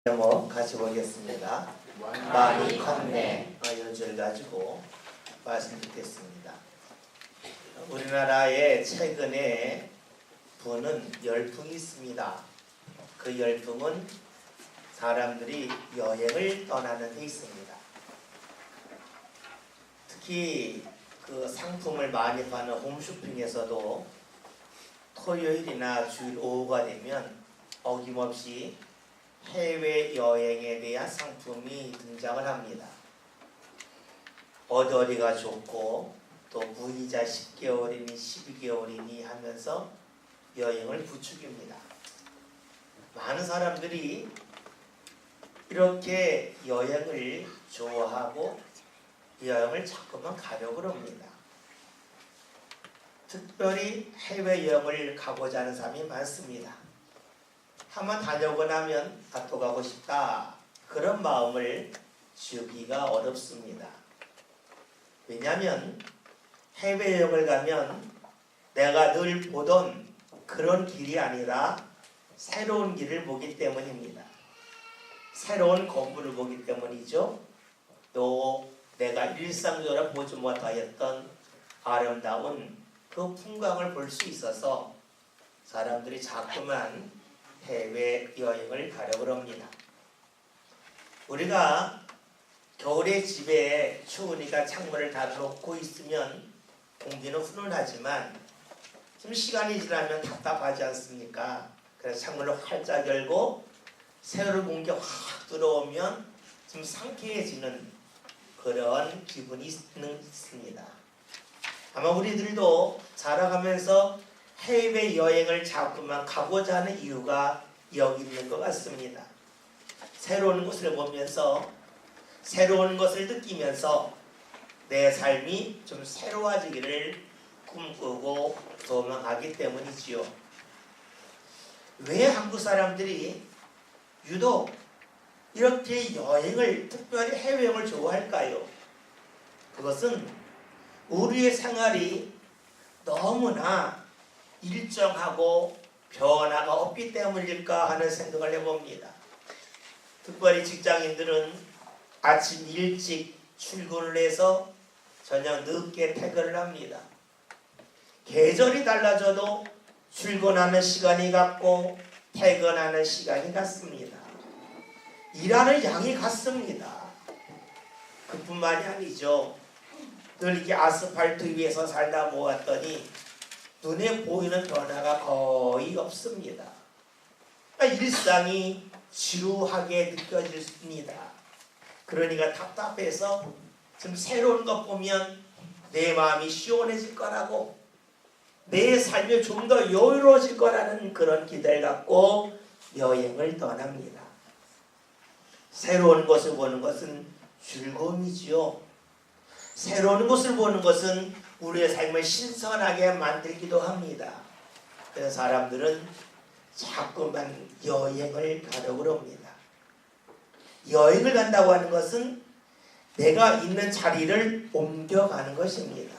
제목 같이 보겠습니다. 많이 컸네. 연주를 가지고 말씀 듣겠습니다. 우리나라에 최근에 부는 열풍이 있습니다. 그 열풍은 사람들이 여행을 떠나는 데 있습니다. 특히 그 상품을 많이 파는 홈쇼핑에서도 토요일이나 주일 오후가 되면 어김없이 해외여행에 대한 상품이 등장을 합니다. 어디가 좋고 또 무이자 10개월이니 12개월이니 하면서 여행을 부추깁니다. 많은 사람들이 이렇게 여행을 좋아하고 여행을 자꾸만 가려고 합니다. 특별히 해외여행을 가고자 하는 사람이 많습니다. 한번 다녀오고 나면 또 가고 싶다. 그런 마음을 지우기가 어렵습니다. 왜냐하면 해외여행을 가면 내가 늘 보던 그런 길이 아니라 새로운 길을 보기 때문입니다. 새로운 건물을 보기 때문이죠. 또 내가 일상적으로 보지 못하였던 아름다운 그 풍광을 볼 수 있어서 사람들이 자꾸만 해외여행을 가려고 합니다. 우리가 겨울에 집에 추우니까 창문을 닫아놓고 있으면 공기는 훈훈하지만 좀 시간이 지나면 답답하지 않습니까? 그래서 창문을 활짝 열고 새로운 공기가 확 들어오면 좀 상쾌해지는 그런 기분이 있습니다. 아마 우리들도 자라가면서 해외여행을 자꾸만 가고자 하는 이유가 여기 있는 것 같습니다. 새로운 곳을 보면서 새로운 것을 느끼면서 내 삶이 좀 새로워지기를 꿈꾸고 소망하기 때문이지요. 왜 한국 사람들이 유독 이렇게 여행을, 특별히 해외여행을 좋아할까요? 그것은 우리의 생활이 너무나 일정하고 변화가 없기 때문일까 하는 생각을 해봅니다. 특별히 직장인들은 아침 일찍 출근을 해서 저녁 늦게 퇴근을 합니다. 계절이 달라져도 출근하는 시간이 같고 퇴근하는 시간이 같습니다. 일하는 양이 같습니다. 그뿐만이 아니죠. 늘 이렇게 아스팔트 위에서 살다 보았더니 눈에 보이는 변화가 거의 없습니다. 일상이 지루하게 느껴집니다. 그러니까 답답해서 좀 새로운 것 보면 내 마음이 시원해질 거라고, 내 삶이 좀 더 여유로워질 거라는 그런 기대를 갖고 여행을 떠납니다. 새로운 것을 보는 것은 즐거움이지요. 새로운 것을 보는 것은 우리의 삶을 신선하게 만들기도 합니다. 그래서 사람들은 자꾸만 여행을 가려고 합니다. 여행을 간다고 하는 것은 내가 있는 자리를 옮겨가는 것입니다.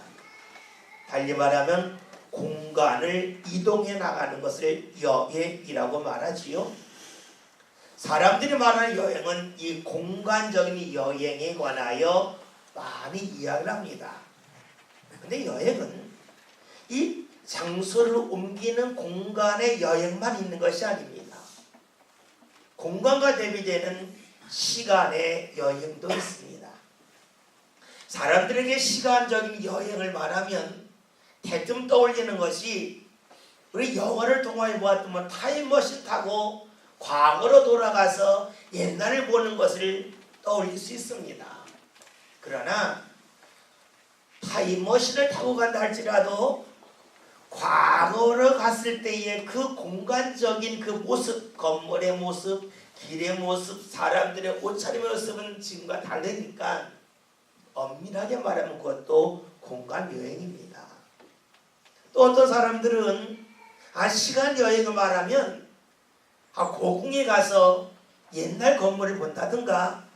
달리 말하면 공간을 이동해 나가는 것을 여행이라고 말하지요. 사람들이 말하는 여행은 이 공간적인 여행에 관하여 많이 이야기를 합니다. 근데 여행은 이 장소를 옮기는 공간의 여행만 있는 것이 아닙니다. 공간과 대비되는 시간의 여행도 있습니다. 사람들에게 시간적인 여행을 말하면 대뜸 떠올리는 것이, 우리 영화를 통해 보았던 타임머신 타고 과거로 돌아가서 옛날을 보는 것을 떠올릴 수 있습니다. 그러나 타임머신을 타고 간다 할지라도 과거로 갔을 때의 그 공간적인 그 모습, 건물의 모습, 길의 모습, 사람들의 옷차림의 모습은 지금과 다르니까 엄밀하게 말하면 그것도 공간 여행입니다. 또 어떤 사람들은 시간 여행을 말하면 고궁에 가서 옛날 건물을 본다든가,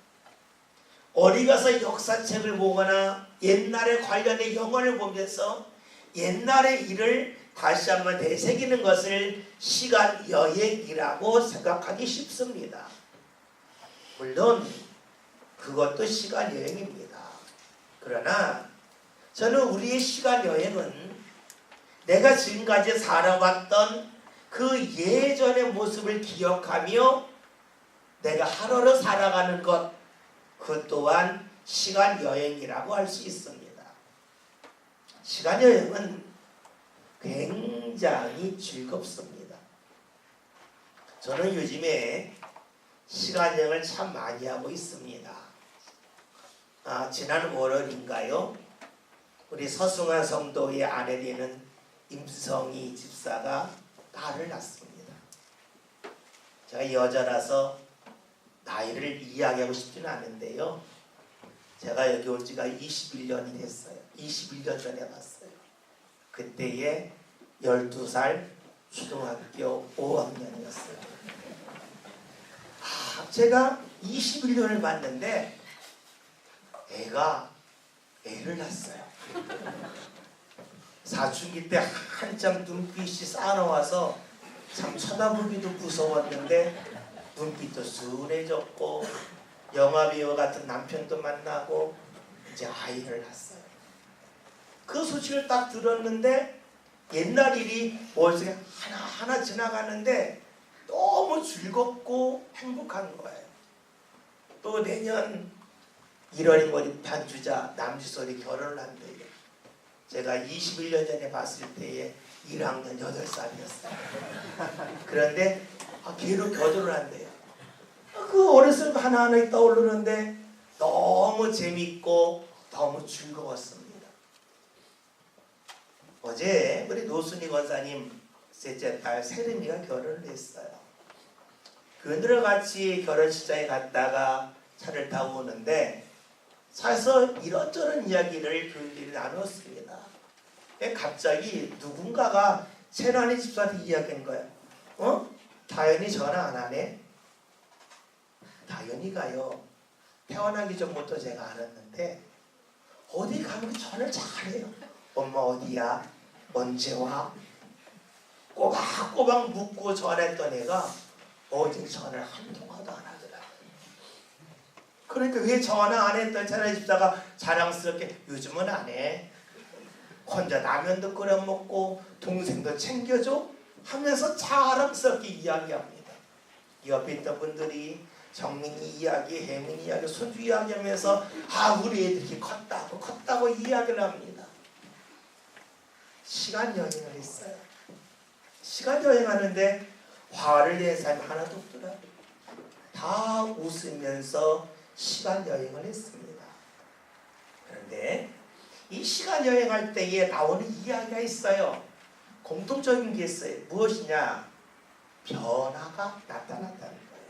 어디 가서 역사책을 보거나 옛날에 관련된 영화를 보면서 옛날의 일을 다시 한번 되새기는 것을 시간 여행이라고 생각하기 쉽습니다. 물론 그것도 시간 여행입니다. 그러나 저는 우리의 시간 여행은 내가 지금까지 살아왔던 그 예전의 모습을 기억하며 내가 하루를 살아가는 것, 그 또한 시간 여행이라고 할 수 있습니다. 시간 여행은 굉장히 즐겁습니다. 저는 요즘에 시간 여행을 참 많이 하고 있습니다. 지난 월요일인가요? 우리 서승환 성도의 아내 되는 임성희 집사가 딸을 낳습니다. 제가 여자라서 나이를 이야기하고 싶지는 않은데요. 제가 여기 온 지가 21년이 됐어요. 21년 전에 왔어요. 그때에 12살 초등학교 5학년이었어요. 제가 21년을 봤는데 애가 애를 낳았어요. 사춘기 때 한참 눈빛이 쌓아놓아서 참 쳐다보기도 무서웠는데 눈빛도 순해졌고 영화배우 같은 남편도 만나고 이제 아이를 낳았어요. 그 소식을 딱 들었는데 옛날 일이 머릿속에 하나하나 지나가는데 너무 즐겁고 행복한 거예요. 또 내년 1월에 머리 반주자 남주솔이 결혼을 한대요. 제가 21년 전에 봤을 때에 1학년 8살이었어요. 그런데 걔로 결혼을 한대요. 그 어렸을 때 하나하나 떠오르는데 너무 재밌고 너무 즐거웠습니다. 어제 우리 노순희 권사님 셋째 딸 세림이가 결혼을 했어요. 그들과 같이 결혼식장에 갔다가 차를 타고 오는데 차에서 이런저런 이야기를 그들이 나눴습니다. 갑자기 누군가가 채란이 집사한테 이야기한 거예요. 다현이 전화 안 하네? 다현이가요, 태어나기 전부터 제가 알았는데 어디 가면 전화를 잘해요. 엄마 어디야? 언제 와? 꼬박꼬박 묻고 전화했던 애가 어제 전화를 한 통화도 안 하더라. 그러니까 왜 전화 안 했던 채란이 집사가 자랑스럽게 요즘은 안 해. 혼자 라면도 끓여 먹고 동생도 챙겨줘 하면서 자랑스럽게 이야기합니다. 옆에 있던 분들이 정민이 이야기, 혜민이 이야기, 손주 이야기하면서 우리 애들이 컸다고 이야기를 합니다. 시간 여행을 했어요. 시간 여행하는데 화를 낸 사람이 하나도 없더라고요. 다 웃으면서 시간 여행을 했습니다. 그런데 이 시간 여행할 때에 나오는 이야기가 있어요. 공통적인 게 있어요. 무엇이냐? 변화가 나타났다는 거예요.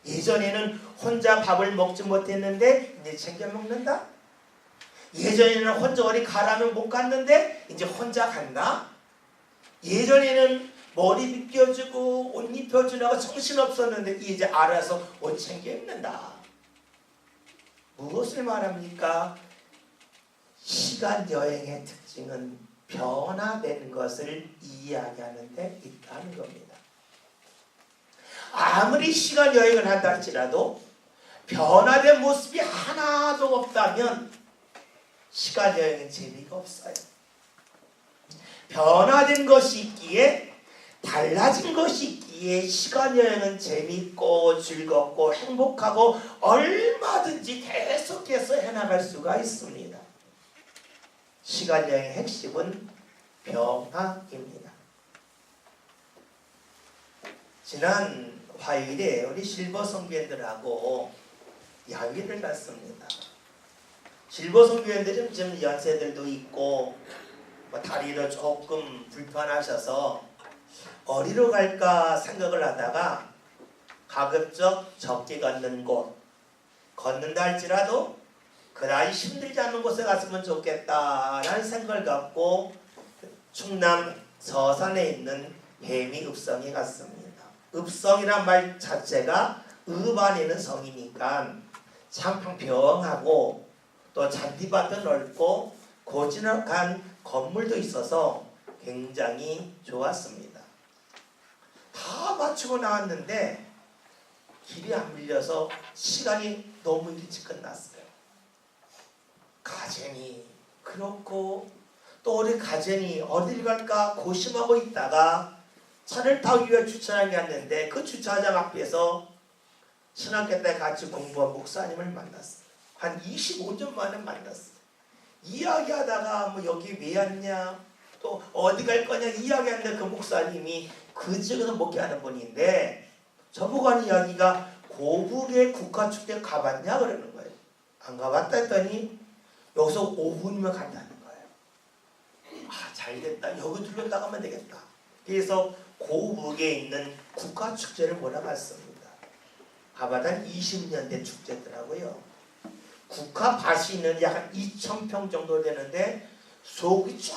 예전에는 혼자 밥을 먹지 못했는데 이제 챙겨 먹는다. 예전에는 혼자 어디 가라면 못 갔는데 이제 혼자 간다. 예전에는 머리 빗겨주고 옷 입혀주라고 정신없었는데 이제 알아서 옷 챙겨 입는다. 무엇을 말합니까? 시간 여행의 특징은 변화되는 것을 이야기하는 데 있다는 겁니다. 아무리 시간 여행을 한다 할지라도 변화된 모습이 하나도 없다면 시간 여행은 재미가 없어요. 변화된 것이 있기에, 달라진 것이 있기에 시간 여행은 재미있고 즐겁고 행복하고 얼마든지 계속해서 해나갈 수가 있습니다. 시간 여행의 핵심은 변화입니다. 지난 화요일에 우리 실버 성교회들하고 야외를 갔습니다. 실버 성교회들은 지금 연세들도 있고 다리도 조금 불편하셔서 어디로 갈까 생각을 하다가 가급적 적게 걷는 곳, 걷는다 할지라도 그다지 힘들지 않은 곳에 갔으면 좋겠다라는 생각을 갖고 충남 서산에 있는 해미읍성에 갔습니다. 읍성이란 말 자체가 읍 안에 있는 성이니까 참 평평하고 또 잔디밭도 넓고 고즈넉한 건물도 있어서 굉장히 좋았습니다. 다 마치고 나왔는데 길이 안 밀려서 시간이 너무 일찍 끝났어요. 가젠이 그렇고 또 우리 가젠이 어딜 갈까 고심하고 있다가 차를 타기 위해 주차장에 갔는데 그 주차장 앞에서 신학교 때 같이 공부한 목사님을 만났어요. 한 25년 만에 만났어요. 이야기하다가 뭐 여기 왜 왔냐 또 어디 갈 거냐 이야기하는데 그 목사님이 그 지역에서 목회하는 분인데 저보고 하는 이야기가 고북의 국가축제 가봤냐 그러는 거예요. 안 가봤다 했더니 여기서 5분이면 간다는 거예요. 아 잘됐다. 여기 들렀다 가면 되겠다. 그래서 고북에 있는 국가축제를 몰아갔습니다. 가봐다 20년 된 축제더라고요. 국화밭이 있는 약 2,000평 정도 되는데 속이 쫙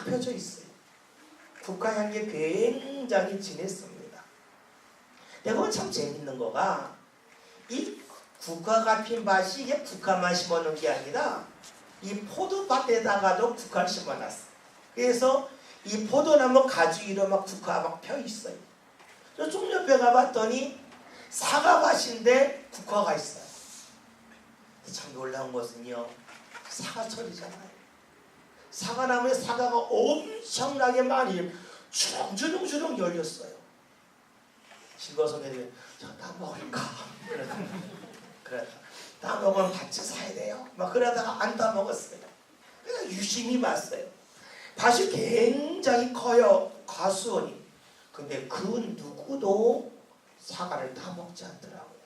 펴져 있어요. 국화향기 굉장히 진했습니다. 근데 참 재밌는 거가 이 국화가 핀 밭이 이게 국화만 심어놓은 게 아니라 이 포도밭에다가도 국화를 심어놨어요. 그래서 이 포도나무 가지 위로 막 국화가 막 펴 있어요. 좀 옆에 가봤더니 사과밭인데 국화가 있어요. 참 놀라운 것은요, 사과철이잖아요. 사과나무에 사과가 엄청나게 많이 주렁주렁 열렸어요. 실거성애들 저다 먹을까? 그러다 다 먹으면 같이 사야 돼요. 막 그러다가 안 다 먹었어요. 그냥 유심히 봤어요. 밭이 굉장히 커요. 과수원이. 근데 그 누구도 사과를 다 먹지 않더라고요.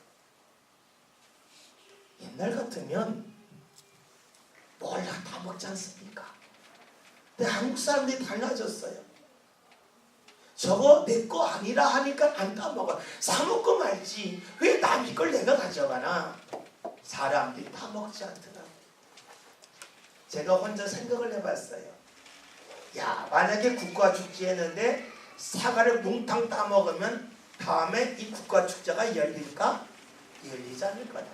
옛날 같으면 뭘 다 먹지 않습니까? 근데 한국 사람들이 달라졌어요. 저거 내 거 아니라 하니까 안 따먹어. 사먹고 말지. 왜 남의 걸 내가 가져가나? 사람들이 다 먹지 않더라고요. 제가 혼자 생각을 해봤어요. 야, 만약에 국가축제 했는데 사과를 뭉탕 따먹으면 다음에 이 국가축제가 열릴까? 열리지 않을 거다.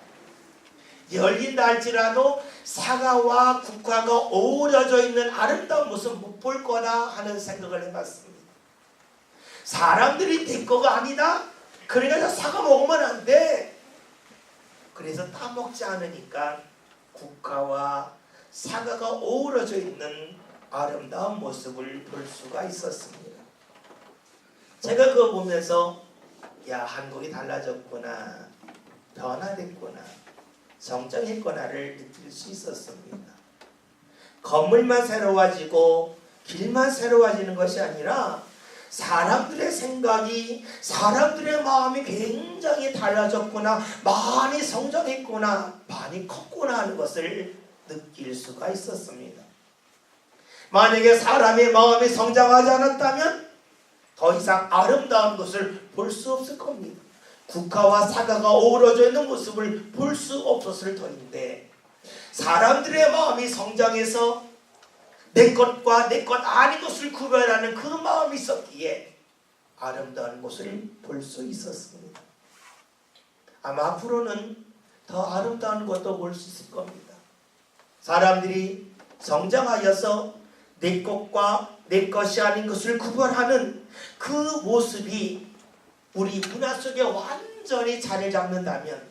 열린다 할지라도 사과와 국화가 어우러져 있는 아름다운 모습 못 볼 거다 하는 생각을 해봤습니다. 사람들이 내 거가 아니다? 그러니까 사과 먹으면 안 돼. 그래서 따먹지 않으니까 국화와 사과가 어우러져 있는 아름다운 모습을 볼 수가 있었습니다. 제가 그거 보면서 야, 한국이 달라졌구나, 변화됐구나, 성장했구나를 느낄 수 있었습니다. 건물만 새로워지고 길만 새로워지는 것이 아니라 사람들의 생각이, 사람들의 마음이 굉장히 달라졌구나, 많이 성장했구나, 많이 컸구나 하는 것을 느낄 수가 있었습니다. 만약에 사람의 마음이 성장하지 않았다면 더 이상 아름다운 것을 볼 수 없을 겁니다. 국화와 사과가 어우러져 있는 모습을 볼 수 없었을 터인데 사람들의 마음이 성장해서 내 것과 내 것 아닌 것을 구별하는 그 마음이 있었기에 아름다운 것을 볼 수 있었습니다. 아마 앞으로는 더 아름다운 것도 볼 수 있을 겁니다. 사람들이 성장하여서 내 것과 내 것이 아닌 것을 구별하는 그 모습이 우리 문화 속에 완전히 자리 잡는다면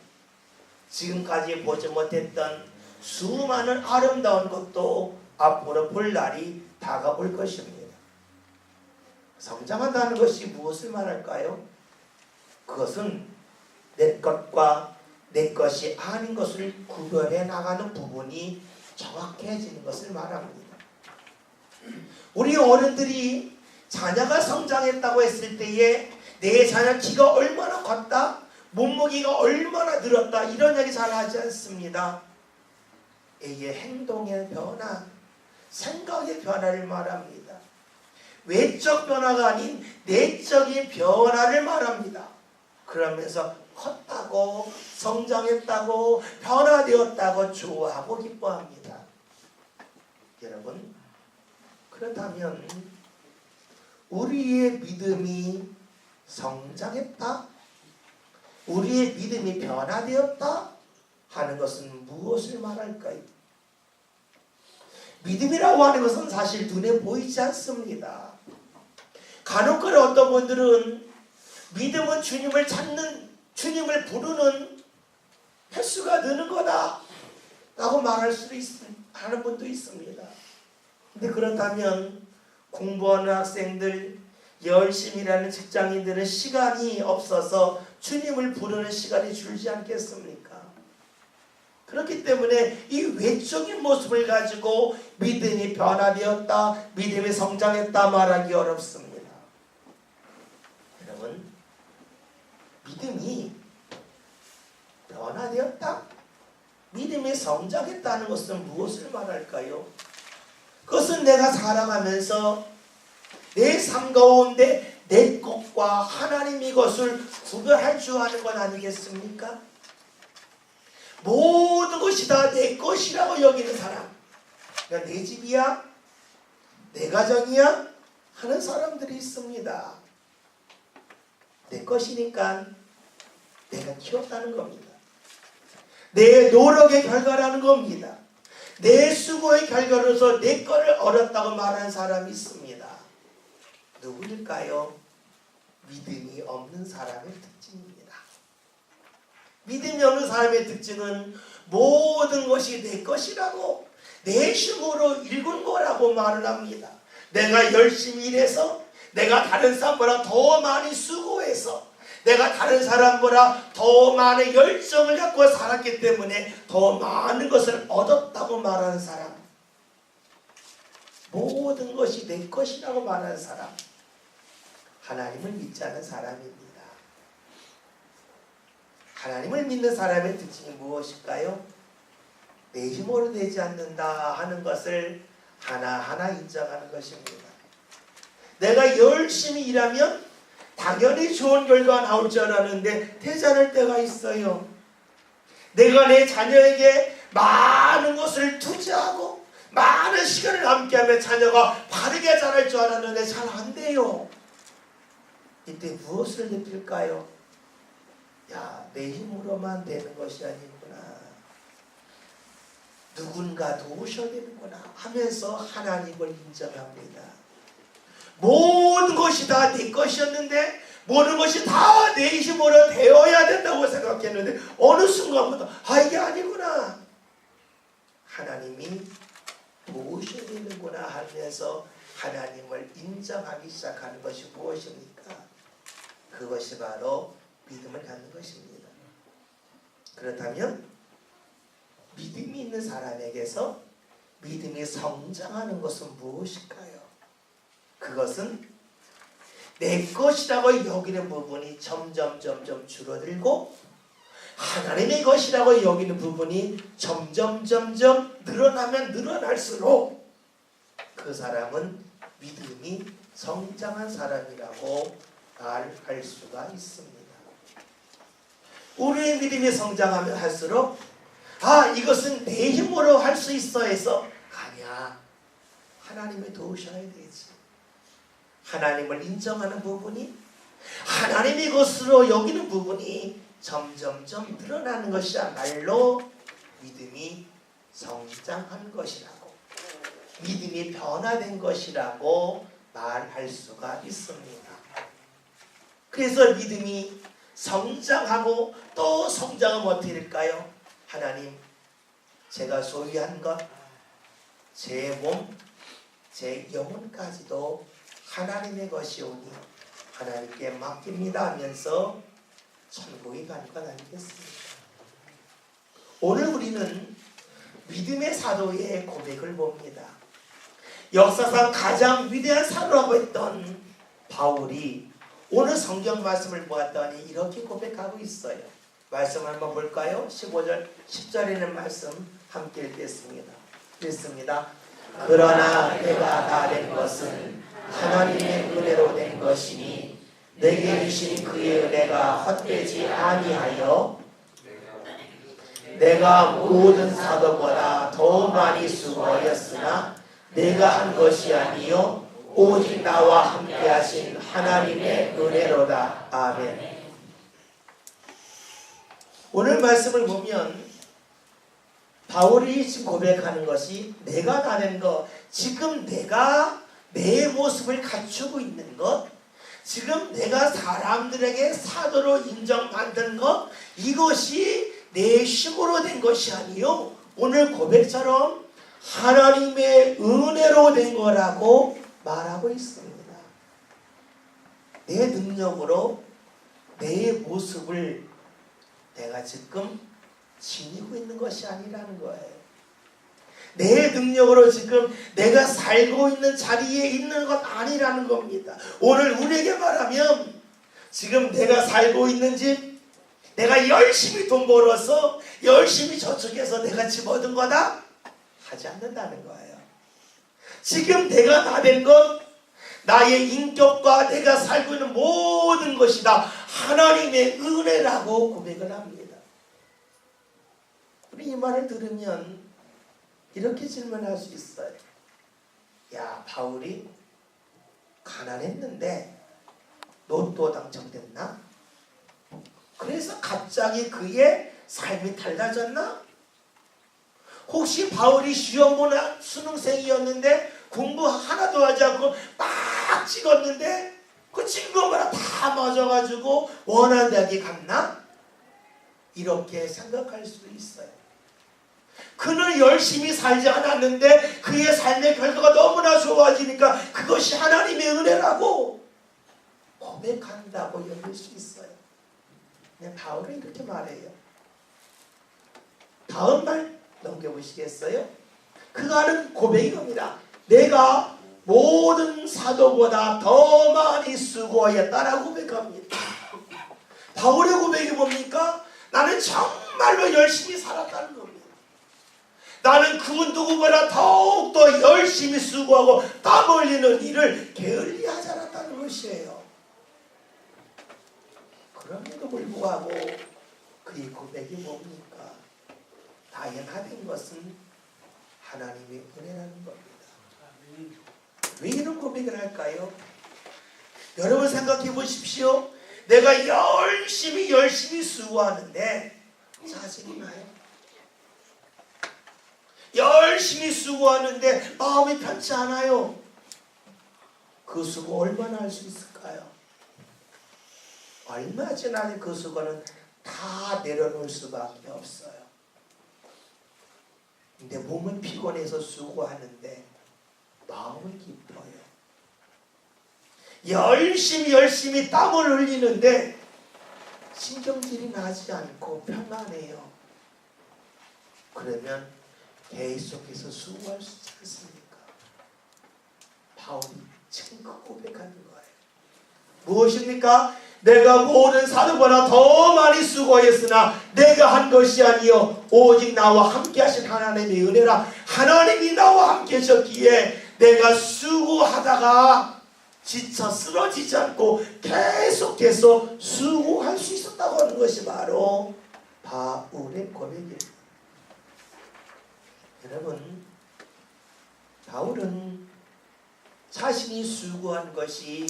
지금까지 보지 못했던 수많은 아름다운 것도 앞으로 볼 날이 다가올 것입니다. 성장한다는 것이 무엇을 말할까요? 그것은 내 것과 내 것이 아닌 것을 구별해 나가는 부분이 정확해지는 것을 말합니다. 우리 어른들이 자녀가 성장했다고 했을 때에 내 자녀 키가 얼마나 컸다, 몸무게가 얼마나 늘었다 이런 얘기 잘 하지 않습니다. 이게 행동의 변화, 생각의 변화를 말합니다. 외적 변화가 아닌 내적인 변화를 말합니다. 그러면서 컸다고, 성장했다고, 변화되었다고 좋아하고 기뻐합니다. 여러분, 그렇다면 우리의 믿음이 성장했다? 우리의 믿음이 변화되었다? 하는 것은 무엇을 말할까요? 믿음이라고 하는 것은 사실 눈에 보이지 않습니다. 간혹가다 어떤 분들은 믿음은 주님을 찾는 주님을 부르는 횟수가 느는 거다 라고 말할 수도 하는 분도 있습니다. 근데 그렇다면 공부하는 학생들, 열심히 일하는 직장인들은 시간이 없어서 주님을 부르는 시간이 줄지 않겠습니까? 그렇기 때문에 이 외적인 모습을 가지고 믿음이 변화되었다, 믿음이 성장했다 말하기 어렵습니다. 여러분, 믿음이 변화되었다, 믿음이 성장했다는 것은 무엇을 말할까요? 그것은 내가 살아가면서 내 삶 가운데 내 것과 하나님의 것을 구별할 줄 아는 것 아니겠습니까? 모든 것이 다 내 것이라고 여기는 사람, 그러니까 내 집이야, 내 가정이야 하는 사람들이 있습니다. 내 것이니까 내가 키웠다는 겁니다. 내 노력의 결과라는 겁니다. 내 수고의 결과로서 내 거를 얻었다고 말하는 사람이 있습니다. 누구일까요? 믿음이 없는 사람의 특징입니다. 믿음이 없는 사람의 특징은 모든 것이 내 것이라고, 내 힘으로 일군 거라고 말을 합니다. 내가 열심히 일해서, 내가 다른 사람보다 더 많이 수고해서, 내가 다른 사람보다 더 많은 열정을 갖고 살았기 때문에 더 많은 것을 얻었다고 말하는 사람, 모든 것이 내 것이라고 말하는 사람, 하나님을 믿지 않는 사람입니다. 하나님을 믿는 사람의 특징이 무엇일까요? 내 힘으로 되지 않는다 하는 것을 하나하나 인정하는 것입니다. 내가 열심히 일하면 당연히 좋은 결과가 나올 줄 알았는데 되지 않을 때가 있어요. 내가 내 자녀에게 많은 것을 투자하고 많은 시간을 함께하며 자녀가 바르게 자랄 줄 알았는데 잘 안 돼요. 이때 무엇을 느낄까요? 야, 내 힘으로만 되는 것이 아니구나, 누군가 도우셔야 되는구나 하면서 하나님을 인정합니다. 모든 것이 다 내 것이었는데, 모든 것이 다 내 힘으로 되어야 된다고 생각했는데 어느 순간부터 이게 아니구나, 하나님이 도우셔야 되는구나 하면서 하나님을 인정하기 시작하는 것이 무엇입니까? 그것이 바로 믿음을 갖는 것입니다. 그렇다면 믿음이 있는 사람에게서 믿음이 성장하는 것은 무엇일까요? 그것은 내 것이라고 여기는 부분이 점점 줄어들고 하나님의 것이라고 여기는 부분이 점점 늘어나면 늘어날수록 그 사람은 믿음이 성장한 사람이라고 말할 수가 있습니다. 우리의 믿음이 성장하면 할수록 이것은 내 힘으로 할 수 있어 해서 아니야, 하나님이 도우셔야 되지. 하나님을 인정하는 부분이, 하나님의 것으로 여기는 부분이 점점 늘어나는 것이야말로 믿음이 성장한 것이라고, 믿음이 변화된 것이라고 말할 수가 있습니다. 그래서 믿음이 성장하고 또 성장하면 어떻게 될까요? 하나님, 제가 소유한 것, 제 몸, 제 영혼까지도 하나님의 것이오니 하나님께 맡깁니다 하면서 천국에 가는 것 아니겠습니까? 오늘 우리는 믿음의 사도의 고백을 봅니다. 역사상 가장 위대한 사도라고 했던 바울이 오늘 성경 말씀을 보았더니 이렇게 고백하고 있어요. 말씀 한번 볼까요? 15절, 10절에 있는 말씀 함께 읽겠습니다. 읽습니다. 그러나 내가 다 된 것은 하나님의 은혜로 된 것이니 내게 주신 그의 은혜가 헛되지 아니하여 내가 모든 사도보다 더 많이 수고하였으나 내가 한 것이 아니요 오직 나와 함께 하신 하나님의 은혜로다. 아멘. 오늘 말씀을 보면 바울이 지금 고백하는 것이 내가 다 된 것, 지금 내가 내 모습을 갖추고 있는 것, 지금 내가 사람들에게 사도로 인정받는 것, 이것이 내 힘으로 된 것이 아니요, 오늘 고백처럼 하나님의 은혜로 된 거라고 말하고 있습니다. 내 능력으로 내 모습을 내가 지금 지니고 있는 것이 아니라는 거예요. 내 능력으로 지금 내가 살고 있는 자리에 있는 것 아니라는 겁니다. 오늘 우리에게 말하면 지금 내가 살고 있는 집, 내가 열심히 돈 벌어서 열심히 저축해서 내가 집 얻은 거다? 하지 않는다는 거예요. 지금 내가 다 된 것, 나의 인격과 내가 살고 있는 모든 것이 다 하나님의 은혜라고 고백을 합니다. 우리 이 말을 들으면 이렇게 질문할 수 있어요. 야, 바울이 가난했는데 로또 당첨됐나? 그래서 갑자기 그의 삶이 달라졌나? 혹시 바울이 시험 보는 수능생이었는데 공부 하나도 하지 않고 막 찍었는데 그 찍은 거마다 다 맞아가지고 원하는 대학에 갔나? 이렇게 생각할 수도 있어요. 그는 열심히 살지 않았는데 그의 삶의 결과가 너무나 좋아지니까 그것이 하나님의 은혜라고 고백한다고 여길 수 있어요. 네, 바울은 이렇게 말해요. 다음 말 넘겨보시겠어요? 그가 하는 고백이 겁니다. 내가 모든 사도보다 더 많이 수고하였다라고 고백합니다. 바울의 고백이 뭡니까? 나는 정말로 열심히 살았다는 겁니다. 나는 그 누구보다 더욱더 열심히 수고하고 땀 흘리는 일을 게을리하지 않았다는 것이에요. 그럼에도 불구하고 그의 고백이 뭡니까? 다양하된 것은 하나님의 은혜라는 겁니다. 왜 이런 고백을 할까요? 여러분 생각해 보십시오. 내가 열심히 수고하는데 짜증이 나요. 열심히 수고하는데 마음이 편치 않아요. 그 수고 얼마나 할 수 있을까요? 얼마 지나면 그 수고는 다 내려놓을 수밖에 없어요. 근데 몸은 피곤해서 수고하는데 마음은 기뻐요. 열심히 땀을 흘리는데 신경질이 나지 않고 평안해요. 그러면 계속해서 수고할 수 있지 않습니까? 바울이 증거 고백하는 거예요. 무엇입니까? 내가 모든 사도보다 더 많이 수고했으나 내가 한 것이 아니요 오직 나와 함께 하신 하나님의 은혜라. 하나님이 나와 함께 하셨기에 내가 수고하다가 지쳐 쓰러지지 않고 계속해서 수고할 수 있었다고 하는 것이 바로 바울의 고백입니다. 여러분, 바울은 자신이 수고한 것이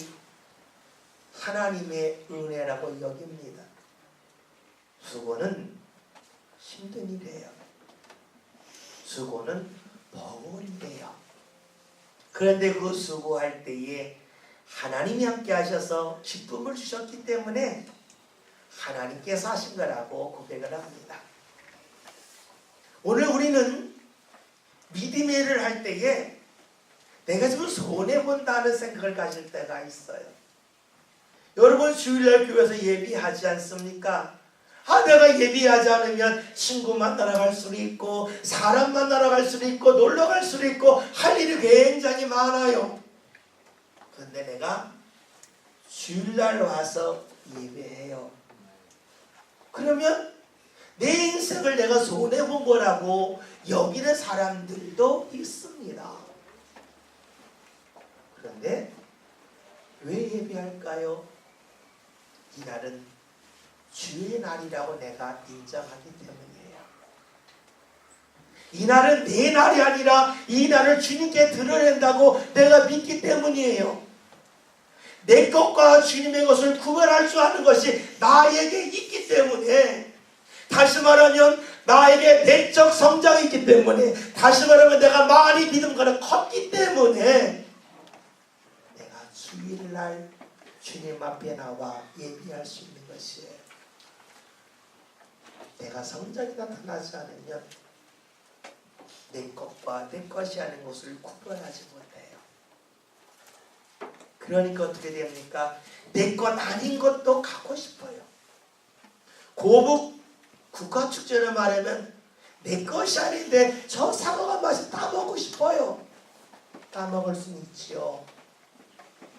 하나님의 은혜라고 여깁니다. 수고는 힘든 일이에요. 수고는 버거운 일이에요. 그런데 그 수고할 때에 하나님이 함께 하셔서 기쁨을 주셨기 때문에 하나님께서 하신 거라고 고백을 합니다. 오늘 우리는 믿음의 일을 할 때에 내가 지금 손해본다는 생각을 가질 때가 있어요. 여러분 주일날 교회에서 예비하지 않습니까? 내가 예비하지 않으면 친구 만나러 갈 수도 있고 사람 만나러 갈 수도 있고 놀러 갈 수도 있고 할 일이 굉장히 많아요. 그런데 내가 주일날 와서 예배해요. 그러면 내 인생을 내가 손해본 거라고 여기는 사람들도 있습니다. 그런데 왜 예배할까요? 이날은 주의 날이라고 내가 인정하기 때문이에요. 이날은 내 날이 아니라 이 날을 주님께 드러낸다고 내가 믿기 때문이에요. 내 것과 주님의 것을 구별할 줄 아는 것이 나에게 있기 때문에, 다시 말하면 나에게 내적 성장이 있기 때문에, 다시 말하면 내가 많이 믿음과는 컸기 때문에 내가 주일날 주님 앞에 나와 예비할 수 있는 것이에요. 내가 성장이 나타나지 않으면 내 것과 내 것이 아닌 것을 구분하지 못해요. 그러니까 어떻게 됩니까? 내 것 아닌 것도 갖고 싶어요. 고북 국가축제를 말하면 내 것이 아닌데 저 사과가 맛이 다 먹고 싶어요. 다 먹을 수는 있지요.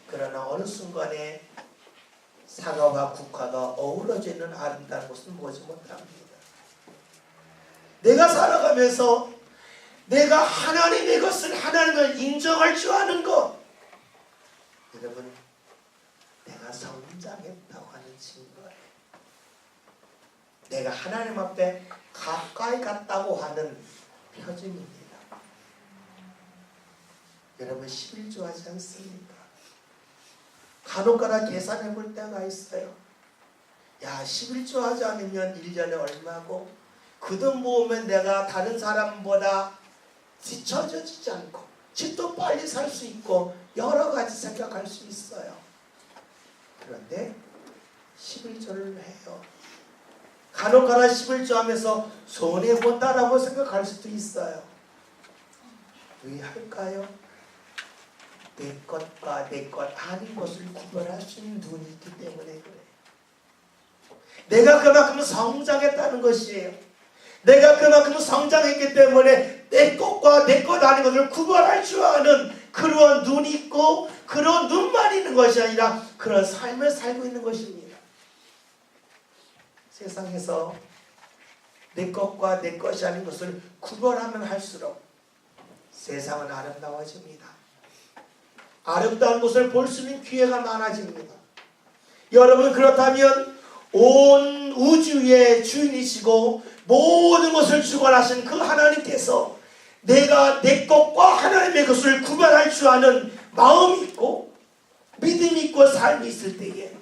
그러나 어느 순간에 사과와 국화가 어우러지는 아름다운 것은 보지 못합니다. 내가 살아가면서 내가 하나님의 것을 하나님을 인정할 줄 아는 것, 여러분, 내가 성장했다고 하는 증거예요. 내가 하나님 앞에 가까이 갔다고 하는 표징입니다. 여러분 11조 하지 않습니까? 간혹가다 계산해 볼 때가 있어요. 야, 11조 하지 않으면 1년에 얼마고, 그 돈 모으면 내가 다른 사람보다 뒤처지지 않고 집도 빨리 살 수 있고 여러 가지 생각할 수 있어요. 그런데 11조를 해요. 간혹가다 11조 하면서 손해본다라고 생각할 수도 있어요. 왜 할까요? 내 것과 내 것 아닌 것을 구별할 수 있는 눈이 있기 때문에 그래요. 내가 그만큼 성장했다는 것이에요. 내가 그만큼 성장했기 때문에 내 것과 내 것 아닌 것을 구별할 줄 아는 그런 눈이 있고 그런 눈만 있는 것이 아니라 그런 삶을 살고 있는 것입니다. 세상에서 내 것과 내 것이 아닌 것을 구별하면 할수록 세상은 아름다워집니다. 아름다운 것을 볼 수 있는 기회가 많아집니다. 여러분, 그렇다면 온 우주의 주인이시고 모든 것을 주관하신 그 하나님께서 내가 내 것과 하나님의 것을 구별할 줄 아는 마음이 있고 믿음이 있고 삶이 있을 때에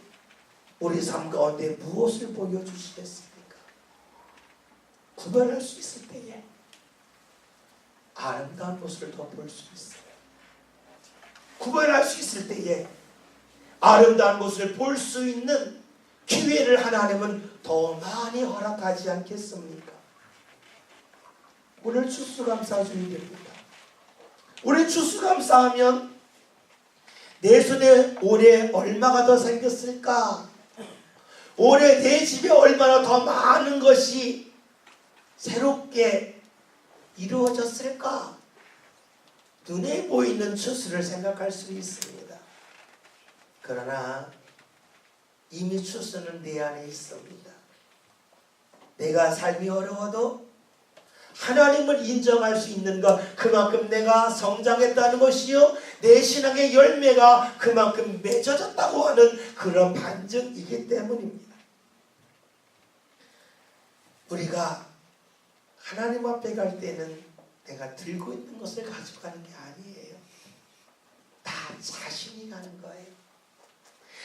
우리 삶 가운데 무엇을 보여주시겠습니까? 구별할 수 있을 때에 아름다운 것을 더 볼 수 있어요. 구별할 수 있을 때에 아름다운 것을 볼 수 있는 기회를 하나님은 더 많이 허락하지 않겠습니까? 오늘 추수감사주일입니다. 우리 추수감사하면 내 손에 올해 얼마가 더 생겼을까? 올해 내 집에 얼마나 더 많은 것이 새롭게 이루어졌을까? 눈에 보이는 추수를 생각할 수 있습니다. 그러나 이미 추수는 내 안에 있습니다. 내가 삶이 어려워도 하나님을 인정할 수 있는 것, 그만큼 내가 성장했다는 것이요, 내 신앙의 열매가 그만큼 맺어졌다고 하는 그런 반증이기 때문입니다. 우리가 하나님 앞에 갈 때는 내가 들고 있는 것을 가지고 가는 게 아니에요. 다 자신이 가는 거예요.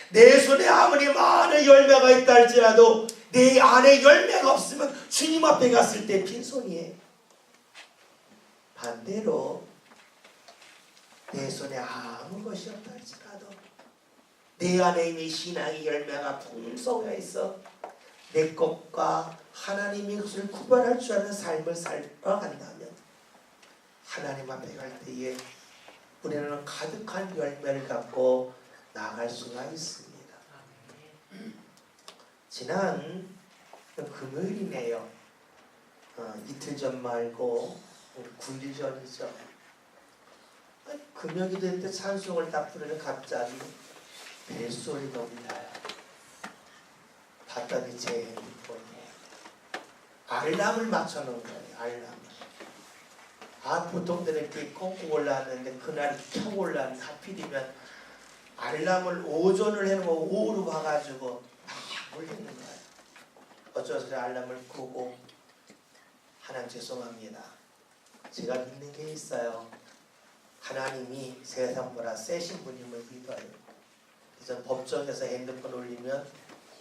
내 손에 아무리 많은 열매가 있다 할지라도 내 안에 열매가 없으면 주님 앞에 갔을 때 빈손이에요. 반대로 내 손에 아무 것이 없다 할지라도 내 안에 이미 신앙의 열매가 풍성해 있어 내 것과 하나님의 것을 구별할 줄 아는 삶을 살아간다면 하나님 앞에 갈 때에 우리는 가득한 열매를 갖고 나아갈 수가 있습니다. 지난 금요일이네요. 이틀 전 말고 9일 전이죠. 금요일일 때 찬송을 딱 부르는 갑자기 벨소리가 울려요. 봤더니 제 핸드폰이에요. 알람을 맞춰놓은 거예요. 알람을. 보통들 이렇게 꺾고 올라왔는데 그날 켜고 올라왔는데 하필이면 알람을 오전을 해놓고 오후로 와가지고 막 울리는 거예요. 어쩌서 알람을 끄고 하나님 죄송합니다. 제가 믿는 게 있어요. 하나님이 세상보다 세신 분임을 믿어요. 그래서 법정에서 핸드폰 올리면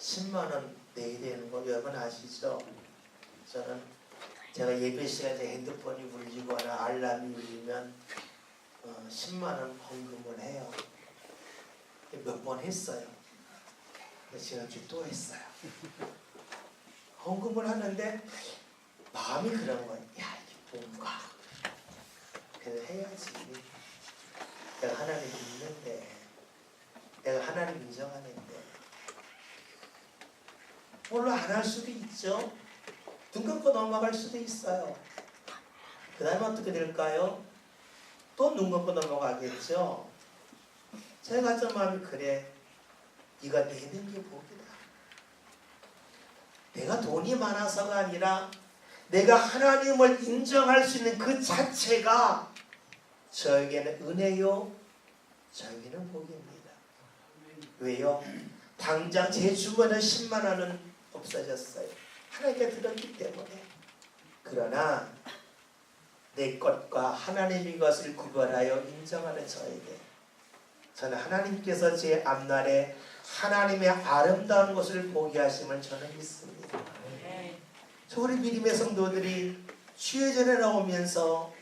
10만 원 내야 되는 거 여러분 아시죠? 저는 제가 예배 시간에 핸드폰이 울리거나 알람이 울리면 10만 원 헌금을 해요. 몇 번 했어요. 지난주에 또 했어요. 헌금을 하는데 마음이 그런 거예요. 야, 이게 뭔가 그래도 해야지. 내가 하나님 믿는데, 내가 하나님 인정하는데. 물론 안 할 수도 있죠. 눈 감고 넘어갈 수도 있어요. 그 다음에 어떻게 될까요? 또 눈 감고 넘어가겠죠. 제가 가진 마음이 그래. 네가 내는 게 복이다. 내가 돈이 많아서가 아니라 내가 하나님을 인정할 수 있는 그 자체가 저에게는 은혜요, 저에게는 복입니다. 왜요? 당장 제 주머니에 10만 원은 없어졌어요. 하나님께 들었기 때문에. 그러나 내 것과 하나님의 것을 구별하여 인정하는 저에게, 저는 하나님께서 제 앞날에 하나님의 아름다운 것을 보게 하심을 저는 믿습니다. 저 우리 믿음의 성도들이 주의전에 나오면서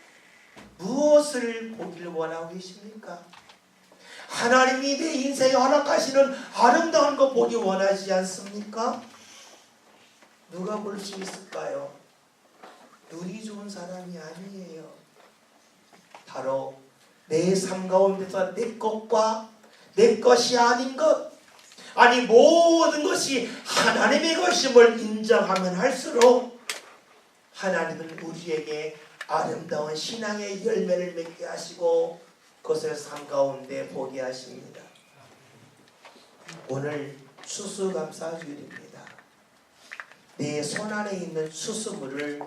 무엇을 보기를 원하고 계십니까? 하나님이 내 인생에 허락하시는 아름다운 거 보기 원하지 않습니까? 누가 볼 수 있을까요? 눈이 좋은 사람이 아니에요. 바로 내 삶 가운데서 내 것과 내 것이 아닌 것, 아니 모든 것이 하나님의 것임을 인정하면 할수록 하나님은 우리에게 아름다운 신앙의 열매를 맺게 하시고 그것을 삶 가운데 보게 하십니다. 오늘 추수감사주일입니다. 내 손 안에 있는 추수물을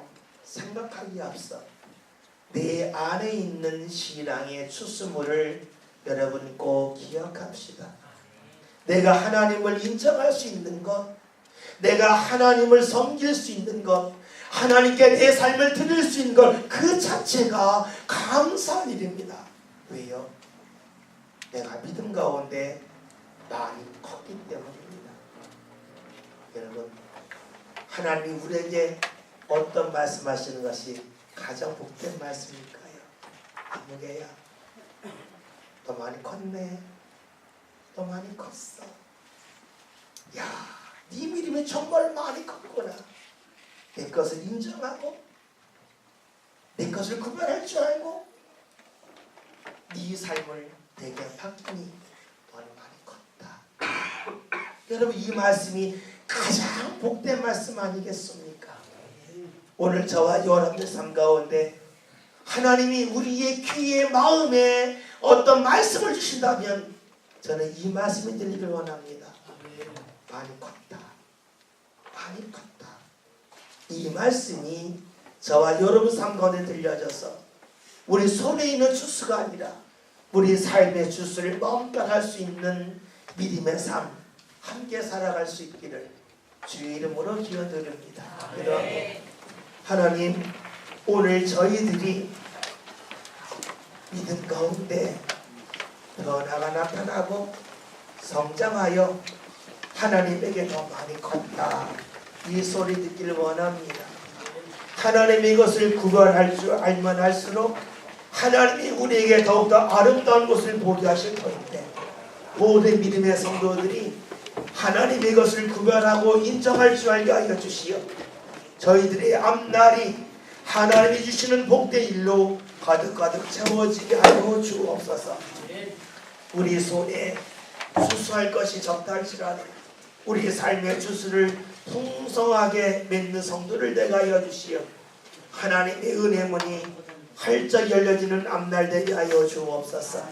생각하기에 앞서 내 안에 있는 신앙의 추수물을 여러분 꼭 기억합시다. 내가 하나님을 인정할 수 있는 것, 내가 하나님을 섬길 수 있는 것, 하나님께 내 삶을 드릴 수 있는 것, 그 자체가 감사한 일입니다. 왜요? 내가 믿음 가운데 많이 컸기 때문입니다. 여러분, 하나님이 우리에게 어떤 말씀하시는 것이 가장 복된 말씀일까요? 아무개야, 더 많이 컸네. 더 많이 컸어. 야, 네 믿음이 정말 많이 컸구나. 내 것을 인정하고 내 것을 구별할 줄 알고 네 삶을 내게 바꾸니 너는 많이 컸다. 여러분, 이 말씀이 가장 복된 말씀 아니겠습니까? 오늘 저와 여러분들 삶 가운데 하나님이 우리의 귀에 마음에 어떤 말씀을 주신다면 저는 이 말씀이 들리길 원합니다. 많이 컸다. 많이 컸다. 이 말씀이 저와 여러분 삶 가운데 들려져서 우리 손에 있는 주스가 아니라 우리 삶의 주스를 멈춰갈 수 있는 믿음의 삶 함께 살아갈 수 있기를 주의 이름으로 기원드립니다. 그다음에 하나님, 오늘 저희들이 믿음 가운데 변화가 나타나고 성장하여 하나님에게 더 많이 컸다, 이 소리 듣기를 원합니다. 하나님의 것을 구별할 줄 알면 할수록 하나님이 우리에게 더욱더 아름다운 것을 보게 하실 터인데, 모든 믿음의 성도들이 하나님의 것을 구별하고 인정할 줄 알게 하여 주시어 저희들의 앞날이 하나님이 주시는 복된 일로 가득가득 채워지게 하여 주옵소서. 우리 손에 수수할 것이 적다 할지라도 우리 삶의 주스를 풍성하게 맺는 성도를 되게 하여 주시어 하나님의 은혜 문이 활짝 열려지는 앞날 되게 하여 주옵소서.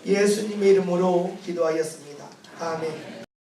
예수님의 이름으로 기도하였습니다. 아멘.